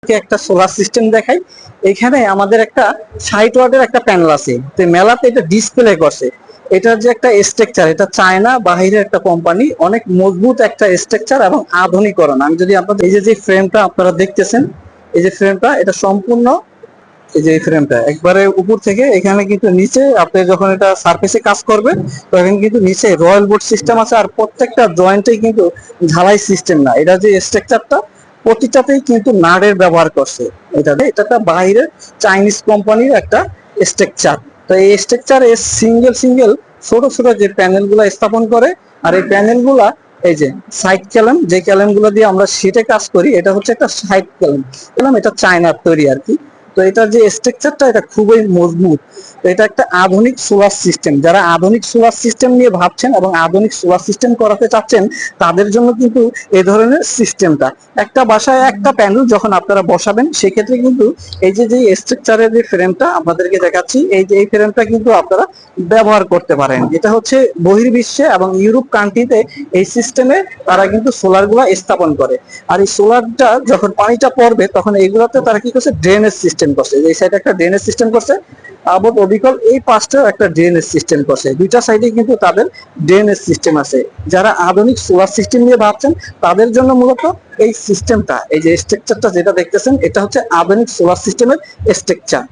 একটা solar system দেখাই। এখানে আমাদের একটা 60 ওয়াটের একটা প্যানেল আছে, তো মেলাতে এটা ডিসপ্লে করছে। এটার যে একটা স্ট্রাকচার, এটা চায়না বাহিরের একটা কোম্পানি, অনেক মজবুত একটা স্ট্রাকচার এবং আধুনিকরণ। আমি যদি আপনাদের এই যে ফ্রেমটা আপনারা দেখতেছেন, এই যে ফ্রেমটা, এটা সম্পূর্ণ এই যে এই ফ্রেমটা একবারে উপর থেকে এখানে কিন্তু নিচে আপনি যখন এটা সারফেসে কাজ করবে তখন কিন্তু নিচে রয়্যাল বোর্ড সিস্টেম আছে। আর প্রত্যেকটা জয়েন্টেই কিন্তু ঝালাই সিস্টেম না, এটা যে স্ট্রাকচারটা প্রতিটাতেই কিন্তু নাটের ব্যবহার করছে। এটা একটা বাইরের চাইনিজ কোম্পানির একটা স্ট্রাকচার। তো এই স্ট্রাকচার সিঙ্গেল সিঙ্গেল ছোট ছোট যে প্যানেল গুলা স্থাপন করে। আর এই প্যানেল গুলা এই যে সাইড ক্যালেম, যে ক্যালেম গুলো দিয়ে আমরা শীটে কাজ করি, এটা হচ্ছে একটা সাইড ক্যালেম, এটা চায়নার তৈরি আর কি। তো এটার যে স্ট্রাকচারটা এটা খুবই মজবুত। তো এটা একটা আধুনিক সোলার সিস্টেম। যারা আধুনিক সোলার সিস্টেম নিয়ে ভাবছেন এবং আধুনিক সোলার সিস্টেম করাতে চাচ্ছেন, তাদের জন্য কিন্তু এই ধরনের সিস্টেমটা। একটা বাসায় একটা প্যানেল যখন আপনারা বসাবেন, সেক্ষেত্রে কিন্তু এই যে যে স্ট্রাকচারের যে ফ্রেমটা আপনাদেরকে দেখাচ্ছি, এই যে এই ফ্রেমটা কিন্তু আপনারা ব্যবহার করতে পারেন। এটা হচ্ছে বহির্বিশ্বে এবং ইউরোপ কান্ট্রিতে এই সিস্টেমে তারা কিন্তু সোলার গুলা স্থাপন করে। আর এই সোলারটা যখন পানিটা পড়বে তখন এইগুলোতে তারা কি করছে, ড্রেনেজ সিস্টেম করছে। এই সাইডে একটা ড্রেনেজ সিস্টেম করছে, আবার অবিকল এই পাশটাও একটা ড্রেনেজ সিস্টেম করছে। দুইটা সাইডে কিন্তু তাদের ড্রেনেজ সিস্টেম আছে। যারা আধুনিক সোলার সিস্টেম নিয়ে ভাবছেন, তাদের জন্য মূলত এই সিস্টেমটা, এই যে স্ট্রাকচারটা যেটা দেখতেছেন, এটা হচ্ছে আধুনিক সোলার সিস্টেমের স্ট্রাকচার।